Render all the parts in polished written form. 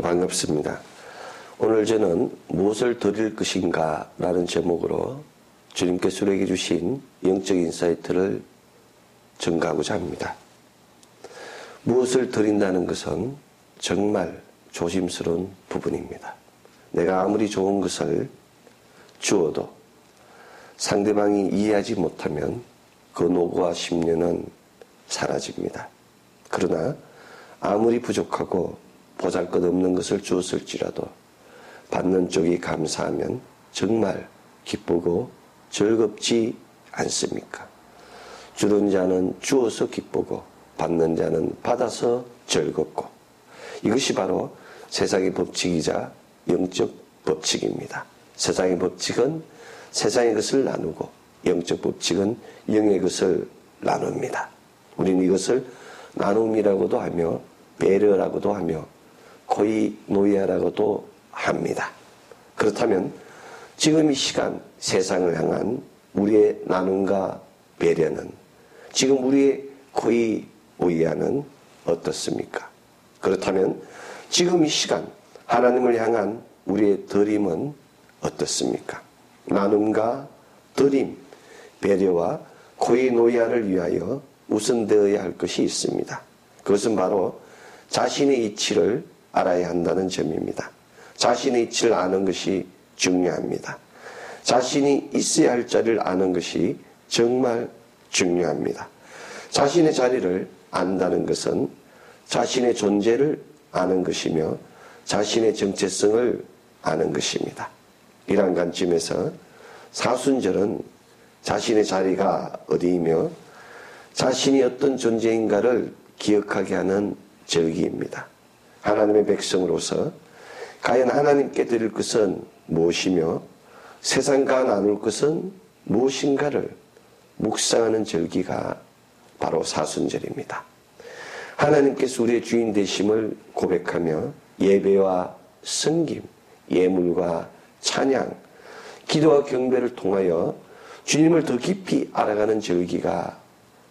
반갑습니다. 오늘 저는 무엇을 드릴 것인가 라는 제목으로 주님께서 우리에게 주신 영적 인사이트를 전가하고자 합니다. 무엇을 드린다는 것은 정말 조심스러운 부분입니다. 내가 아무리 좋은 것을 주어도 상대방이 이해하지 못하면 그 노고와 심려는 사라집니다. 그러나 아무리 부족하고 보잘것없는 것을 주었을지라도 받는 쪽이 감사하면 정말 기쁘고 즐겁지 않습니까? 주는 자는 주어서 기쁘고 받는 자는 받아서 즐겁고, 이것이 바로 세상의 법칙이자 영적 법칙입니다. 세상의 법칙은 세상의 것을 나누고 영적 법칙은 영의 것을 나눕니다. 우리는 이것을 나눔이라고도 하며 배려라고도 하며 코이노이아라고도 합니다. 그렇다면 지금 이 시간 세상을 향한 우리의 나눔과 배려는, 지금 우리의 코이노이아는 어떻습니까? 그렇다면 지금 이 시간 하나님을 향한 우리의 드림은 어떻습니까? 나눔과 드림, 배려와 코이노이아를 위하여 우선되어야 할 것이 있습니다. 그것은 바로 자신의 이치를 알아야 한다는 점입니다. 자신의 이치를 아는 것이 중요합니다. 자신이 있어야 할 자리를 아는 것이 정말 중요합니다. 자신의 자리를 안다는 것은 자신의 존재를 아는 것이며 자신의 정체성을 아는 것입니다. 이러한 관점에서 사순절은 자신의 자리가 어디이며 자신이 어떤 존재인가를 기억하게 하는 절기입니다. 하나님의 백성으로서 과연 하나님께 드릴 것은 무엇이며 세상과 나눌 것은 무엇인가를 묵상하는 절기가 바로 사순절입니다. 하나님께서 우리의 주인 되심을 고백하며 예배와 섬김, 예물과 찬양, 기도와 경배를 통하여 주님을 더 깊이 알아가는 절기가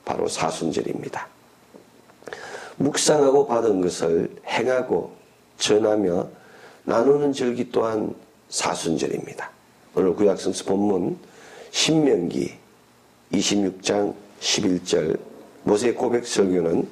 바로 사순절입니다. 묵상하고 받은 것을 행하고 전하며 나누는 절기 또한 사순절입니다. 오늘 구약성서 본문 신명기 26장 11절 모세의 고백 설교는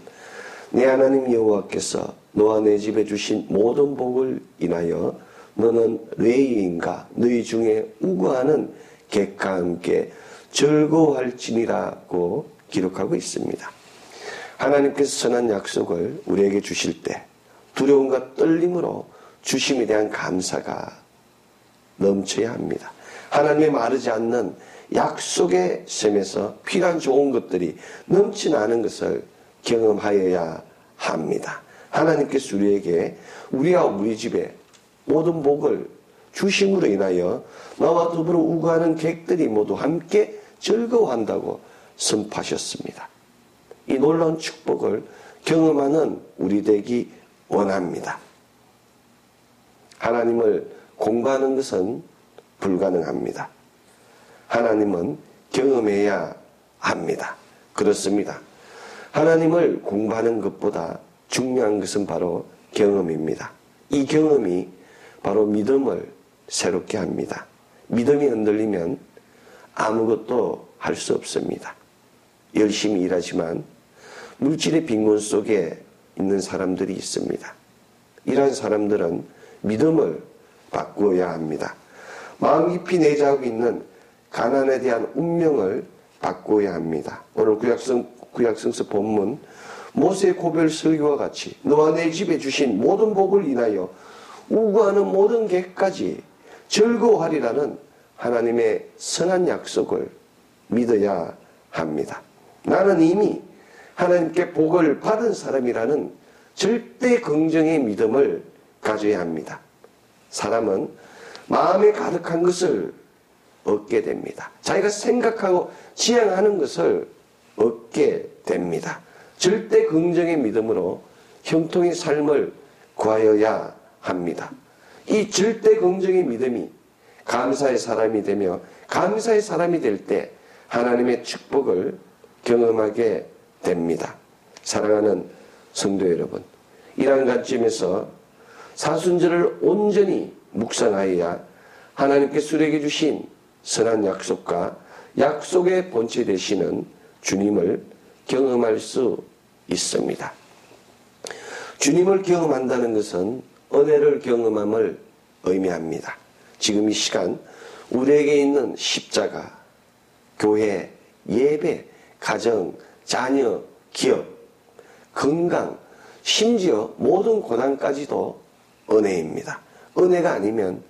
내 하나님 여호와께서 너와 내 집에 주신 모든 복을 인하여 너는 레위인과 너희 중에 우거하는 객과 함께 즐거워할지니라고 기록하고 있습니다. 하나님께서 선한 약속을 우리에게 주실 때 두려움과 떨림으로 주심에 대한 감사가 넘쳐야 합니다. 하나님의 마르지 않는 약속의 셈에서 필요한 좋은 것들이 넘쳐나는 것을 경험하여야 합니다. 하나님께서 우리에게 우리와 우리 집에 모든 복을 주심으로 인하여 나와 더불어 우거하는 객들이 모두 함께 즐거워한다고 선포하셨습니다. 이 놀라운 축복을 경험하는 우리 되기 원합니다. 하나님을 공부하는 것은 불가능합니다. 하나님은 경험해야 합니다. 그렇습니다. 하나님을 공부하는 것보다 중요한 것은 바로 경험입니다. 이 경험이 바로 믿음을 새롭게 합니다. 믿음이 흔들리면 아무것도 할 수 없습니다. 열심히 일하지만 물질의 빈곤 속에 있는 사람들이 있습니다. 이러한 사람들은 믿음을 바꾸어야 합니다. 마음 깊이 내재하고 있는 가난에 대한 운명을 바꾸어야 합니다. 오늘 구약성서 본문 모세의 고별 설교와 같이 너와 내 집에 주신 모든 복을 인하여 우거하는 모든 객까지 즐거워하리라는 하나님의 선한 약속을 믿어야 합니다. 나는 이미 하나님께 복을 받은 사람이라는 절대 긍정의 믿음을 가져야 합니다. 사람은 마음에 가득한 것을 얻게 됩니다. 자기가 생각하고 지향하는 것을 얻게 됩니다. 절대 긍정의 믿음으로 형통의 삶을 구하여야 합니다. 이 절대 긍정의 믿음이 감사의 사람이 되며 감사의 사람이 될 때 하나님의 축복을 경험하게 됩니다. 사랑하는 성도 여러분, 이러한 관점에서 사순절을 온전히 묵상하여야 하나님께 수령해 주신 선한 약속과 약속의 본체 되시는 주님을 경험할 수 있습니다. 주님을 경험한다는 것은 은혜를 경험함을 의미합니다. 지금 이 시간 우리에게 있는 십자가, 교회, 예배, 가정, 자녀, 기업, 건강, 심지어 모든 고난까지도 은혜입니다. 은혜가 아니면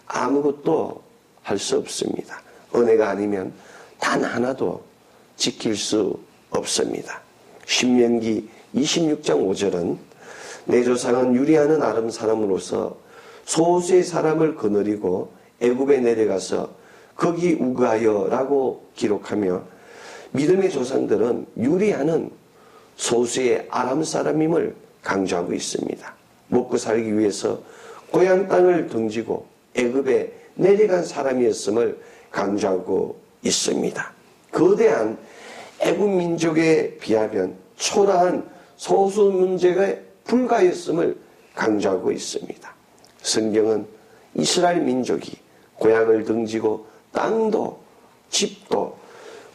아무것도 할 수 없습니다. 은혜가 아니면 단 하나도 지킬 수 없습니다. 신명기 26장 5절은 내 조상은 유리하는 아람 사람으로서 소수의 사람을 거느리고 애굽에 내려가서 거기 우거하여라고 기록하며 믿음의 조상들은 유리하는 소수의 아람 사람임을 강조하고 있습니다. 먹고 살기 위해서 고향 땅을 등지고 애굽에 내려간 사람이었음을 강조하고 있습니다. 거대한 애굽 민족에 비하면 초라한 소수 문제가 불가했음을 강조하고 있습니다. 성경은 이스라엘 민족이 고향을 등지고 땅도 집도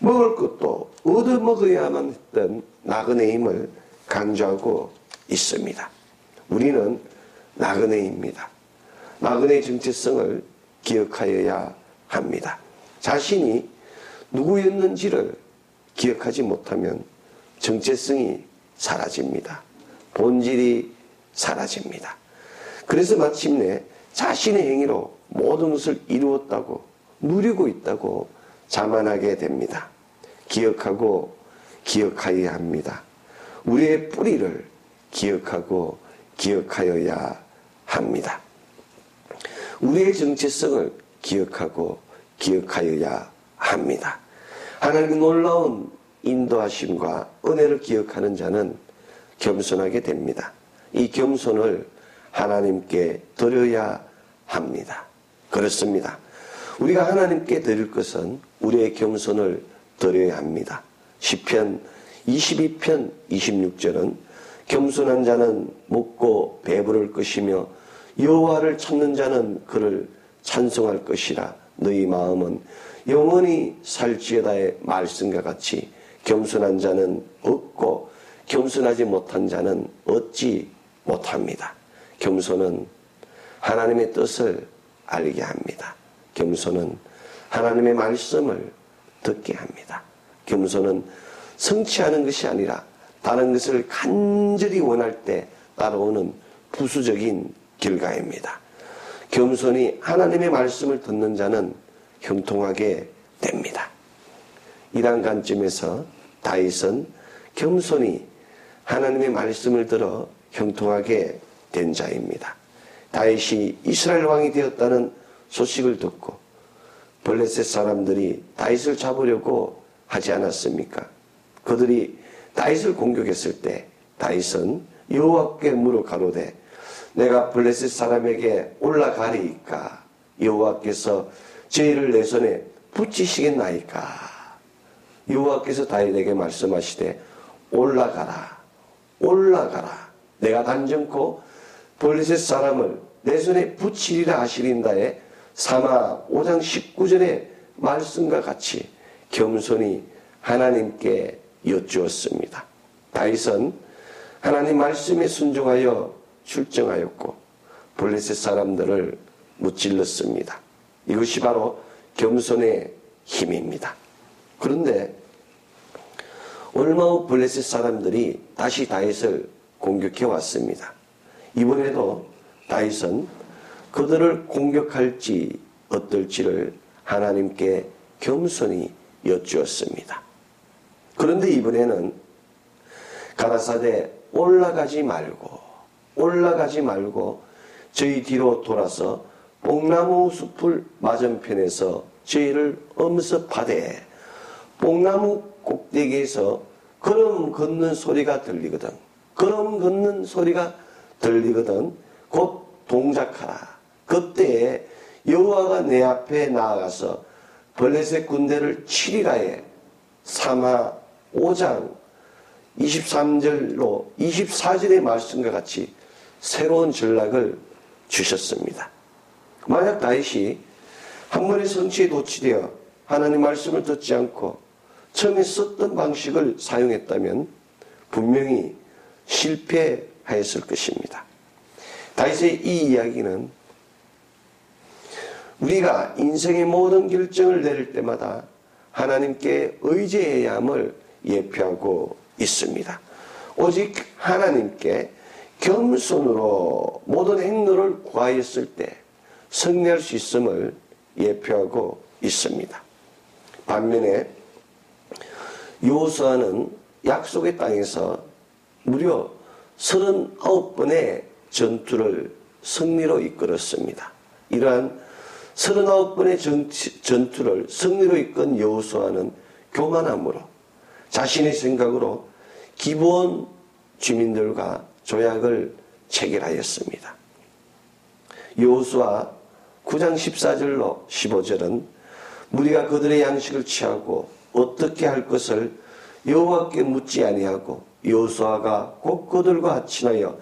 먹을 것도 얻어먹어야만 했던 나그네임을 강조하고 있습니다. 우리는 나그네입니다. 나그네의 정체성을 기억하여야 합니다. 자신이 누구였는지를 기억하지 못하면 정체성이 사라집니다. 본질이 사라집니다. 그래서 마침내 자신의 행위로 모든 것을 이루었다고 누리고 있다고 자만하게 됩니다. 기억하고 기억하여야 합니다. 우리의 뿌리를 기억하고 기억하여야 합니다. 우리의 정체성을 기억하고 기억하여야 합니다. 하나님의 놀라운 인도하심과 은혜를 기억하는 자는 겸손하게 됩니다. 이 겸손을 하나님께 드려야 합니다. 그렇습니다. 우리가 하나님께 드릴 것은 우리의 겸손을 드려야 합니다. 시편 22편 26절은 겸손한 자는 먹고 배부를 것이며 여호와를 찾는 자는 그를 찬송할 것이라. 너희 마음은 영원히 살지어다의 말씀과 같이 겸손한 자는 얻고 겸손하지 못한 자는 얻지 못합니다. 겸손은 하나님의 뜻을 알게 합니다. 겸손은 하나님의 말씀을 듣게 합니다. 겸손은 성취하는 것이 아니라 다른 것을 간절히 원할 때 따라오는 부수적인 결과입니다. 겸손히 하나님의 말씀을 듣는 자는 형통하게 됩니다. 이러한 관점에서 다윗은 겸손히 하나님의 말씀을 들어 형통하게 된 자입니다. 다윗이 이스라엘 왕이 되었다는 소식을 듣고 블레셋 사람들이 다윗을 잡으려고 하지 않았습니까? 그들이 다윗을 공격했을 때 다윗은 여호와께 물어 가로되 내가 블레셋 사람에게 올라가리이까? 여호와께서 저희를 내 손에 붙이시겠나이까? 여호와께서 다윗에게 말씀하시되 올라가라, 올라가라. 내가 단정코 블레셋 사람을 내 손에 붙이리라 하시린다에 사마 5장 19절의 말씀과 같이 겸손히 하나님께 여쭈었습니다. 다윗은 하나님 말씀에 순종하여 출정하였고 블레셋 사람들을 무찔렀습니다. 이것이 바로 겸손의 힘입니다. 그런데 얼마 후 블레셋 사람들이 다시 다윗을 공격해 왔습니다. 이번에도 다윗은 그들을 공격할지 어떨지를 하나님께 겸손히 여쭈었습니다. 그런데 이번에는 가라사대 올라가지 말고 저희 뒤로 돌아서 뽕나무 숲을 맞은편에서 저희를 엄습하되 뽕나무 꼭대기에서 걸음 걷는 소리가 들리거든. 걸음 걷는 소리가 들리거든. 곧 동작하라. 그때에 여호와가 내 앞에 나아가서 블레셋 군대를 치리라에 사마 5장 23절로 24절의 말씀과 같이 새로운 전략을 주셨습니다. 만약 다윗이 한 번의 성취에 도취되어 하나님 말씀을 듣지 않고 처음에 썼던 방식을 사용했다면 분명히 실패하였을 것입니다. 다윗의 이 이야기는 우리가 인생의 모든 결정을 내릴 때마다 하나님께 의지해야 함을 예표하고 있습니다. 오직 하나님께 겸손으로 모든 행로를 구하였을 때 승리할 수 있음을 예표하고 있습니다. 반면에 여호수아는 약속의 땅에서 무려 39번의 전투를 승리로 이끌었습니다. 이러한 39번의 전투를 승리로 이끈 여호수아는 교만함으로 자신의 생각으로 기브온 주민들과 조약을 체결하였습니다. 여호수아 9장 14절로 15절은 무리가 그들의 양식을 취하고 어떻게 할 것을 여호와께 묻지 아니하고 여호수아가 곧 그들과 친하여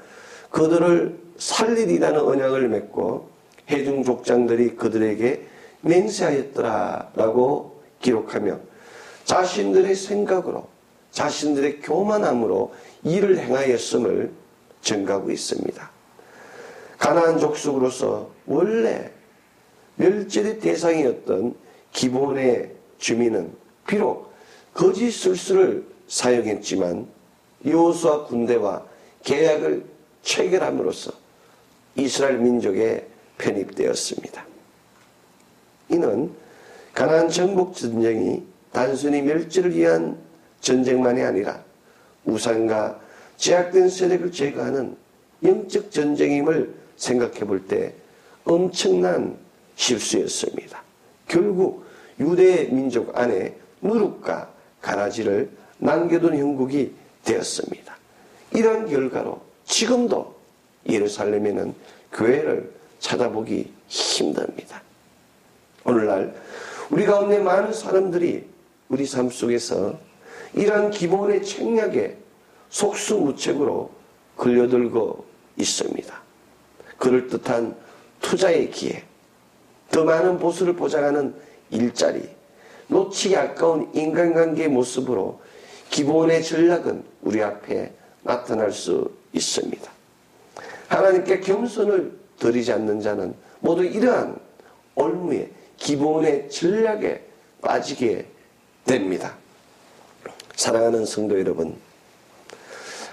그들을 살리리라는 언약을 맺고 회중 족장들이 그들에게 맹세하였더라 라고 기록하며 자신들의 생각으로 자신들의 교만함으로 일을 행하였음을 증가하고 있습니다. 가나안 족속으로서 원래 멸절의 대상이었던 기브온의 주민은 비록 거짓 술수를 사용했지만 여호수아 군대와 계약을 체결함으로써 이스라엘 민족에 편입되었습니다. 이는 가나안 정복 전쟁이 단순히 멸절을 위한 전쟁만이 아니라 우상과 제약된 세력을 제거하는 영적 전쟁임을 생각해 볼 때 엄청난 실수였습니다. 결국 유대 민족 안에 누룩과 가라지를 남겨둔 형국이 되었습니다. 이러한 결과로 지금도 예루살렘에는 교회를 찾아보기 힘듭니다. 오늘날 우리 가운데 많은 사람들이 우리 삶 속에서 이러한 기본의 책략에 속수무책으로 걸려들고 있습니다. 그럴듯한 투자의 기회, 더 많은 보수를 보장하는 일자리, 놓치기 아까운 인간관계의 모습으로 기본의 전략은 우리 앞에 나타날 수 있습니다. 하나님께 겸손을 드리지 않는 자는 모두 이러한 올무에 기본의 전략에 빠지게 됩니다. 사랑하는 성도 여러분,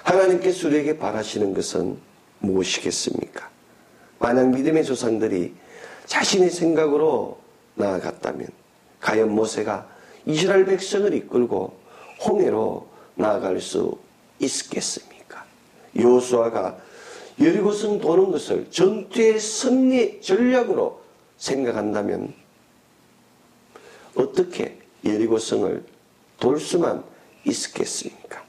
하나님께서 우리에게 바라시는 것은 무엇이겠습니까? 만약 믿음의 조상들이 자신의 생각으로 나아갔다면 과연 모세가 이스라엘 백성을 이끌고 홍해로 나아갈 수 있겠습니까? 여호수아가 여리고성 도는 것을 전투의 승리 전략으로 생각한다면 어떻게 여리고성을 돌 수만 있겠습니까?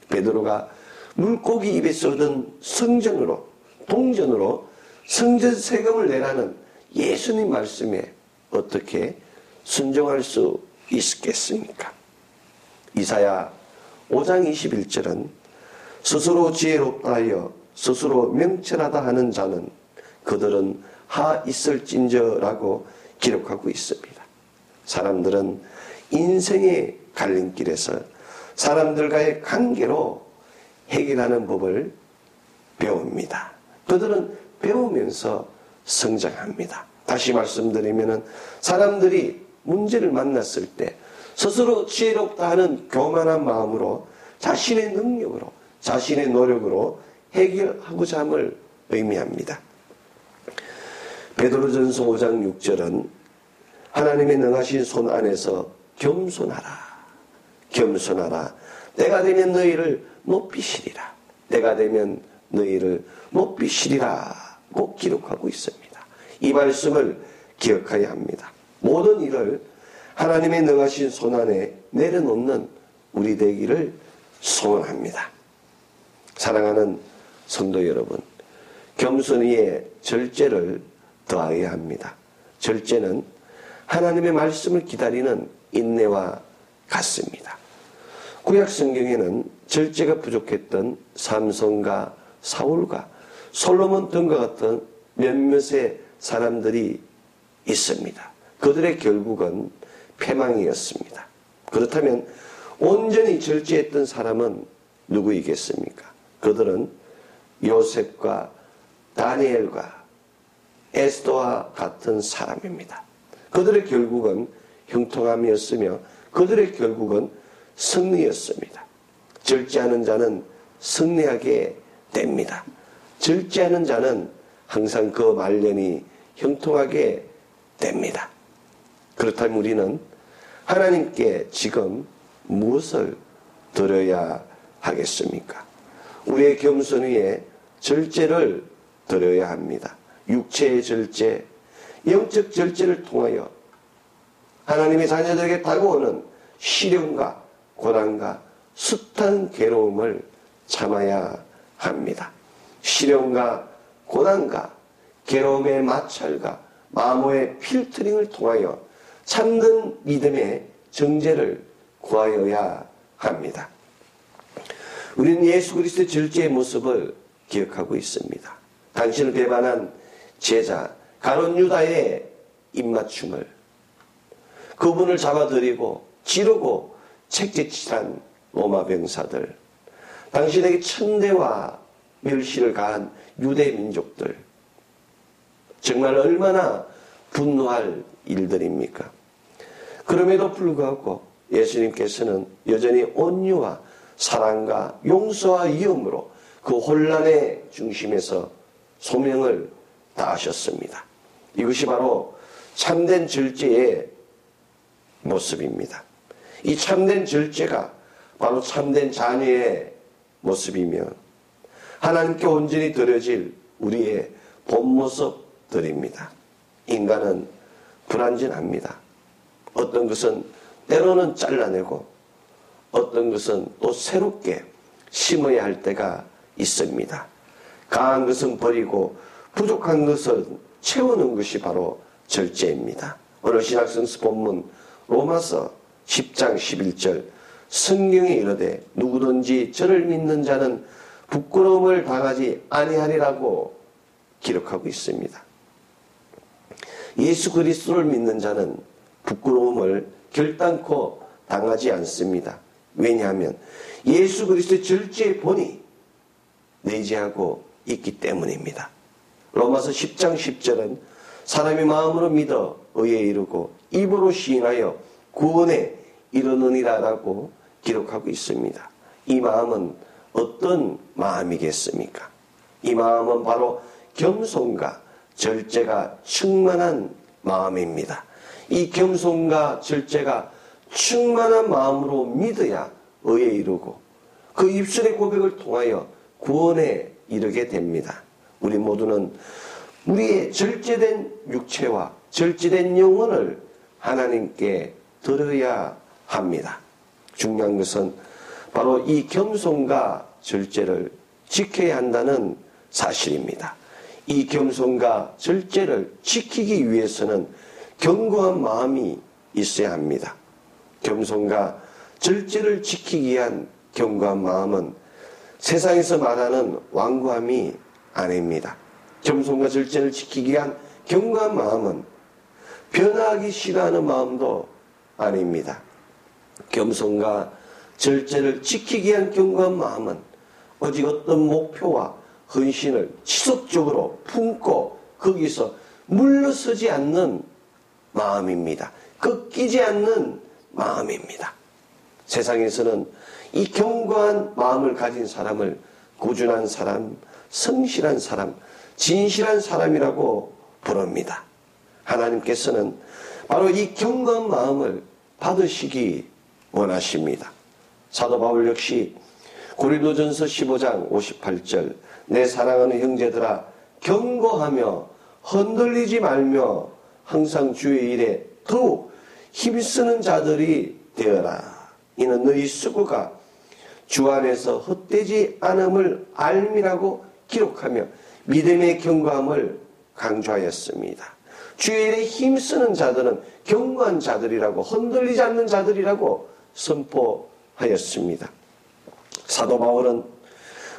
베드로가 물고기 입에서 얻은 성전으로 동전으로 성전 세금을 내라는 예수님 말씀에 어떻게 순종할 수 있겠습니까? 이사야 5장 21절은 스스로 지혜롭다 하여 스스로 명철하다 하는 자는 그들은 하 있을진저라고 기록하고 있습니다. 사람들은 인생의 갈림길에서 사람들과의 관계로 해결하는 법을 배웁니다. 그들은 배우면서 성장합니다. 다시 말씀드리면 사람들이 문제를 만났을 때 스스로 지혜롭다 하는 교만한 마음으로 자신의 능력으로 자신의 노력으로 해결하고자 함을 의미합니다. 베드로전서 5장 6절은 하나님의 능하신 손 안에서 겸손하라. 겸손하라. 때가 되면 너희를 높이시리라. 때가 되면 너희를 높이시리라고 기록하고 있습니다. 이 말씀을 기억해야 합니다. 모든 일을 하나님의 능하신 손 안에 내려놓는 우리 되기를 소원합니다. 사랑하는 성도 여러분, 겸손히의 절제를 더하여야 합니다. 절제는 하나님의 말씀을 기다리는 인내와 같습니다. 구약 성경에는 절제가 부족했던 삼손과 사울과 솔로몬 등과 같은 몇몇의 사람들이 있습니다. 그들의 결국은 패망이었습니다. 그렇다면 온전히 절제했던 사람은 누구이겠습니까? 그들은 요셉과 다니엘과 에스더와 같은 사람입니다. 그들의 결국은 형통함이었으며 그들의 결국은 승리였습니다. 절제하는 자는 승리하게 됩니다. 절제하는 자는 항상 그 말년이 형통하게 됩니다. 그렇다면 우리는 하나님께 지금 무엇을 드려야 하겠습니까? 우리의 겸손 위에 절제를 드려야 합니다. 육체의 절제, 영적 절제를 통하여 하나님의 자녀들에게 다가오는 시련과 고난과 숱한 괴로움을 참아야 합니다. 시련과 고난과 괴로움의 마찰과 마모의 필터링을 통하여 참된 믿음의 정죄를 구하여야 합니다. 우리는 예수 그리스도의 절제의 모습을 기억하고 있습니다. 당신을 배반한 제자 가룟 유다의 입맞춤을, 그분을 잡아들이고 지르고 책제칠한 로마 병사들, 당신에게 천대와 멸시를 가한 유대 민족들, 정말 얼마나 분노할 일들입니까? 그럼에도 불구하고 예수님께서는 여전히 온유와 사랑과 용서와 이음으로 그 혼란의 중심에서 소명을 다하셨습니다. 이것이 바로 참된 절제의 모습입니다. 이 참된 절제가 바로 참된 자녀의 모습이며 하나님께 온전히 드려질 우리의 본 모습들입니다. 인간은 불완전합니다. 어떤 것은 때로는 잘라내고 어떤 것은 또 새롭게 심어야 할 때가 있습니다. 강한 것은 버리고 부족한 것을 채우는 것이 바로 절제입니다. 오늘 신학성서 본문 로마서 10장 11절 성경에 이르되 누구든지 저를 믿는 자는 부끄러움을 당하지 아니하리라고 기록하고 있습니다. 예수 그리스도를 믿는 자는 부끄러움을 결단코 당하지 않습니다. 왜냐하면 예수 그리스도의 절제의 본이 내재하고 있기 때문입니다. 로마서 10장 10절은 사람이 마음으로 믿어 의에 이르고 입으로 시인하여 구원에 이르느니라라고 기록하고 있습니다. 이 마음은 어떤 마음이겠습니까? 이 마음은 바로 겸손과 절제가 충만한 마음입니다. 이 겸손과 절제가 충만한 마음으로 믿어야 의에 이르고 그 입술의 고백을 통하여 구원에 이르게 됩니다. 우리 모두는 우리의 절제된 육체와 절제된 영혼을 하나님께 드려야 합니다. 중요한 것은 바로 이 겸손과 절제를 지켜야 한다는 사실입니다. 이 겸손과 절제를 지키기 위해서는 견고한 마음이 있어야 합니다. 겸손과 절제를 지키기 위한 견고한 마음은 세상에서 말하는 완고함이 아닙니다. 겸손과 절제를 지키기 위한 견고한 마음은 변화하기 싫어하는 마음도 아닙니다. 겸손과 절제를 지키기 위한 견고한 마음은 오직 어떤 목표와 헌신을 지속적으로 품고 거기서 물러서지 않는 마음입니다. 꺾이지 않는 마음입니다. 세상에서는 이 견고한 마음을 가진 사람을 꾸준한 사람, 성실한 사람, 진실한 사람이라고 부릅니다. 하나님께서는 바로 이 견고한 마음을 받으시기 원하십니다. 사도 바울 역시 고린도전서 15장 58절 내 사랑하는 형제들아 견고하며 흔들리지 말며 항상 주의 일에 더욱 힘쓰는 자들이 되어라. 이는 너희 수고가 주 안에서 헛되지 않음을 알미라고 기록하며 믿음의 견고함을 강조하였습니다. 주의 일에 힘쓰는 자들은 견고한 자들이라고 흔들리지 않는 자들이라고 선포하였습니다. 사도 바울은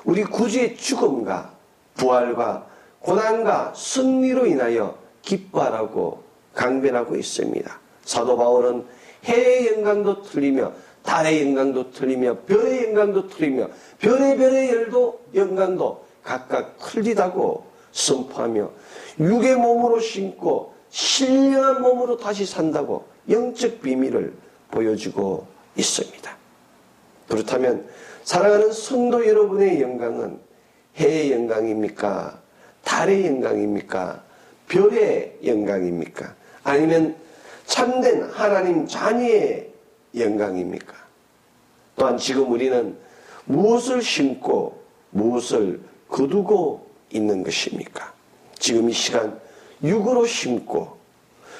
우리 구주의 죽음과 부활과 고난과 승리로 인하여 기뻐하라고 강변하고 있습니다. 사도 바울은 해의 영광도 틀리며 달의 영광도 틀리며 별의 영광도 틀리며 별의 열도 영광도 각각 틀리다고 선포하며 육의 몸으로 신고 신령한 몸으로 다시 산다고 영적 비밀을 보여주고 있습니다. 그렇다면 사랑하는 성도 여러분의 영광은 해의 영광입니까? 달의 영광입니까? 별의 영광입니까? 아니면 참된 하나님 자녀의 영광입니까? 또한 지금 우리는 무엇을 심고 무엇을 거두고 있는 것입니까? 지금 이 시간 육으로 심고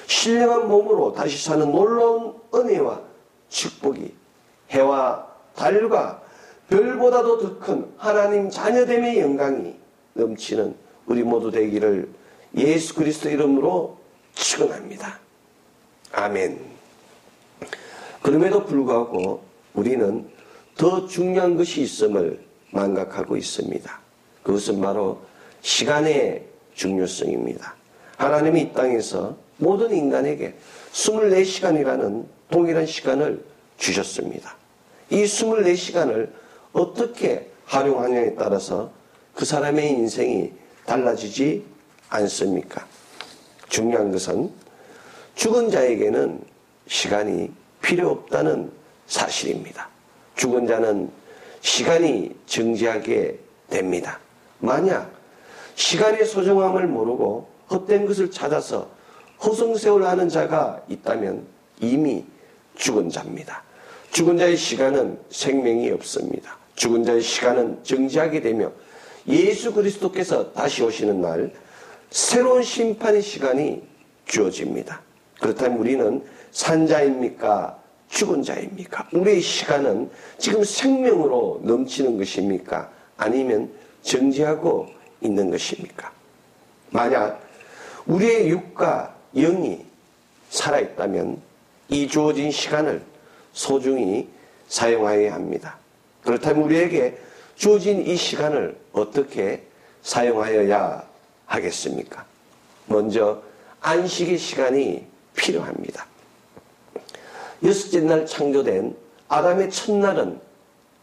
신령한 몸으로 다시 사는 놀라운 은혜와 축복이 해와 달과 별보다도 더 큰 하나님 자녀됨의 영광이 넘치는 우리 모두 되기를 예수 그리스도 이름으로 축원합니다. 아멘. 그럼에도 불구하고 우리는 더 중요한 것이 있음을 망각하고 있습니다. 그것은 바로 시간의 중요성입니다. 하나님이 이 땅에서 모든 인간에게 24시간이라는 동일한 시간을 주셨습니다. 이 24시간을 어떻게 활용하냐에 따라서 그 사람의 인생이 달라지지 않습니까? 중요한 것은 죽은 자에게는 시간이 필요 없다는 사실입니다. 죽은 자는 시간이 정지하게 됩니다. 만약 시간의 소중함을 모르고 헛된 것을 찾아서 허송세월 하는 자가 있다면 이미 죽은 자입니다. 죽은 자의 시간은 생명이 없습니다. 죽은 자의 시간은 정지하게 되며 예수 그리스도께서 다시 오시는 날 새로운 심판의 시간이 주어집니다. 그렇다면 우리는 산자입니까? 죽은 자입니까? 우리의 시간은 지금 생명으로 넘치는 것입니까? 아니면 정지하고 있는 것입니까? 만약 우리의 육과 영이 살아있다면 이 주어진 시간을 소중히 사용하여야 합니다. 그렇다면 우리에게 주어진 이 시간을 어떻게 사용하여야 하겠습니까? 먼저 안식의 시간이 필요합니다. 여섯째 날 창조된 아담의 첫날은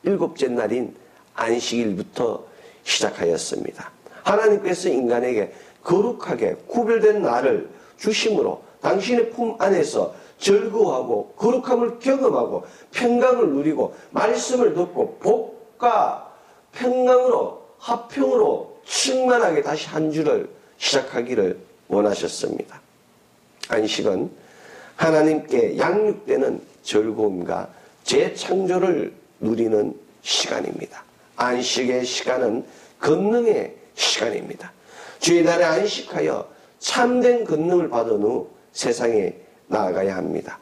일곱째 날인 안식일부터 시작하였습니다. 하나님께서 인간에게 거룩하게 구별된 날을 주심으로 당신의 품 안에서 즐거워하고 거룩함을 경험하고 평강을 누리고 말씀을 듣고 복과 평강으로 화평으로 충만하게 다시 한 주를 시작하기를 원하셨습니다. 안식은 하나님께 양육되는 즐거움과 재창조를 누리는 시간입니다. 안식의 시간은 권능의 시간입니다. 주의 날에 안식하여 참된 권능을 받은 후 세상에 나아가야 합니다.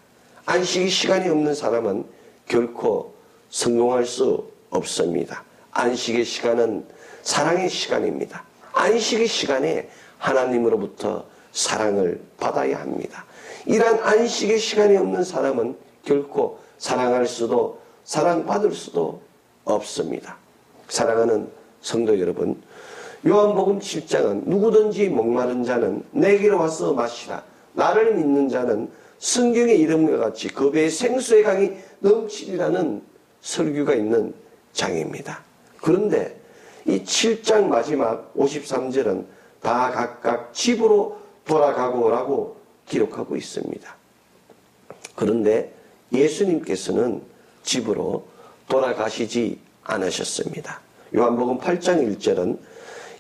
안식의 시간이 없는 사람은 결코 성공할 수 없습니다. 안식의 시간은 사랑의 시간입니다. 안식의 시간에 하나님으로부터 사랑을 받아야 합니다. 이러한 안식의 시간이 없는 사람은 결코 사랑할 수도 사랑받을 수도 없습니다. 사랑하는 성도 여러분, 요한복음 7장은 누구든지 목마른 자는 내게로 와서 마시라. 나를 믿는 자는 성경의 이름과 같이 그 배에 생수의 강이 넘치리라는 설교가 있는 장입니다. 그런데 이 7장 마지막 53절은 다 각각 집으로 돌아가고 오라고 기록하고 있습니다. 그런데 예수님께서는 집으로 돌아가시지 않으셨습니다. 요한복음 8장 1절은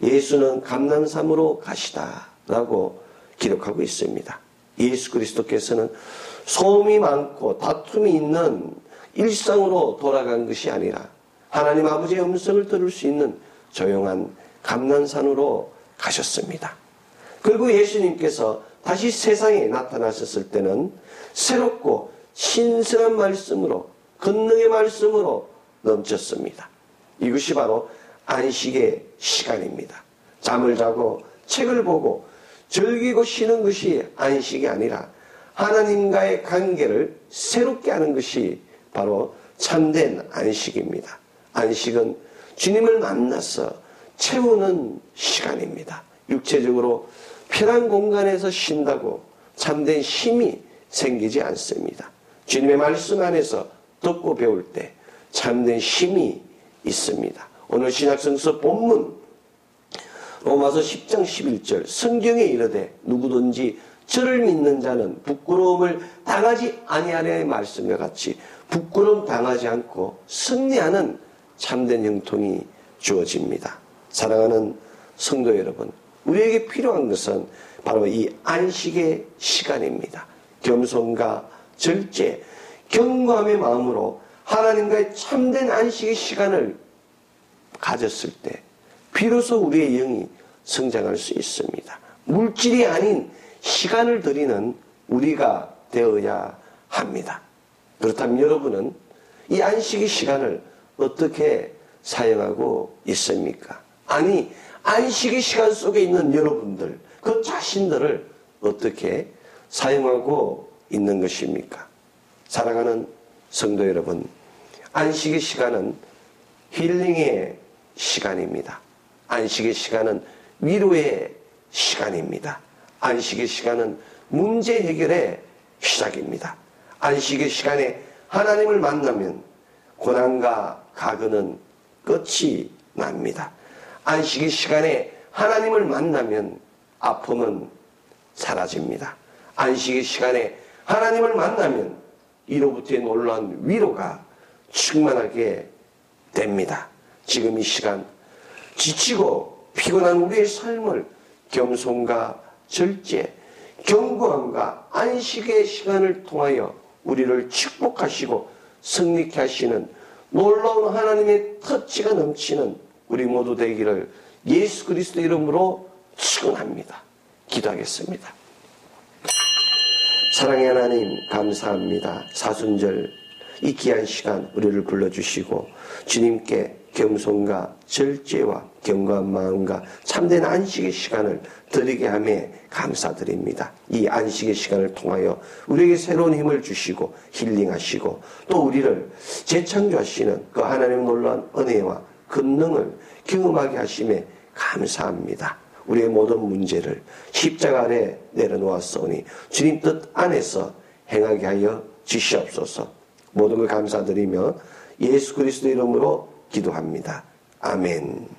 예수는 감람산으로 가시다라고 기록하고 있습니다. 예수 그리스도께서는 소음이 많고 다툼이 있는 일상으로 돌아간 것이 아니라 하나님 아버지의 음성을 들을 수 있는 조용한 감람산으로 가셨습니다. 그리고 예수님께서 다시 세상에 나타나셨을 때는 새롭고 신선한 말씀으로 권능의 말씀으로 넘쳤습니다. 이것이 바로 안식의 시간입니다. 잠을 자고 책을 보고 즐기고 쉬는 것이 안식이 아니라 하나님과의 관계를 새롭게 하는 것이 바로 참된 안식입니다. 안식은 주님을 만나서 채우는 시간입니다. 육체적으로 편한 공간에서 쉰다고 참된 힘이 생기지 않습니다. 주님의 말씀 안에서 듣고 배울 때 참된 힘이 있습니다. 오늘 신약성서 본문 로마서 10장 11절 성경에 이르되 누구든지 저를 믿는 자는 부끄러움을 당하지 아니하려의 말씀과 같이 부끄러움 당하지 않고 승리하는 참된 형통이 주어집니다. 사랑하는 성도 여러분, 우리에게 필요한 것은 바로 이 안식의 시간입니다. 겸손과 절제, 경고함의 마음으로 하나님과의 참된 안식의 시간을 가졌을 때 비로소 우리의 영이 성장할 수 있습니다. 물질이 아닌 시간을 드리는 우리가 되어야 합니다. 그렇다면 여러분은 이 안식의 시간을 어떻게 사용하고 있습니까? 아니, 안식의 시간 속에 있는 여러분들, 그 자신들을 어떻게 사용하고 있는 것입니까? 사랑하는 성도 여러분, 안식의 시간은 힐링의 시간입니다. 안식의 시간은 위로의 시간입니다. 안식의 시간은 문제 해결의 시작입니다. 안식의 시간에 하나님을 만나면 고난과 가근은 끝이 납니다. 안식의 시간에 하나님을 만나면 아픔은 사라집니다. 안식의 시간에 하나님을 만나면 이로부터의 놀라운 위로가 충만하게 됩니다. 지금 이 시간 지치고 피곤한 우리의 삶을 겸손과 절제, 경고함과 안식의 시간을 통하여 우리를 축복하시고 승리케 하시는 놀라운 하나님의 터치가 넘치는 우리 모두 되기를 예수 그리스도 이름으로 축원합니다. 기도하겠습니다. 사랑의 하나님 감사합니다. 사순절 이 귀한 시간 우리를 불러주시고 주님께 겸손과 절제와 견고한 마음과 참된 안식의 시간을 드리게 함에 감사드립니다. 이 안식의 시간을 통하여 우리에게 새로운 힘을 주시고 힐링하시고 또 우리를 재창조하시는 그 하나님의 놀라운 은혜와 권능을 경험하게 하심에 감사합니다. 우리의 모든 문제를 십자가 아래 내려놓았사오니 주님 뜻 안에서 행하게 하여 주시옵소서. 모든 걸 감사드리며 예수 그리스도 이름으로 기도합니다. 아멘.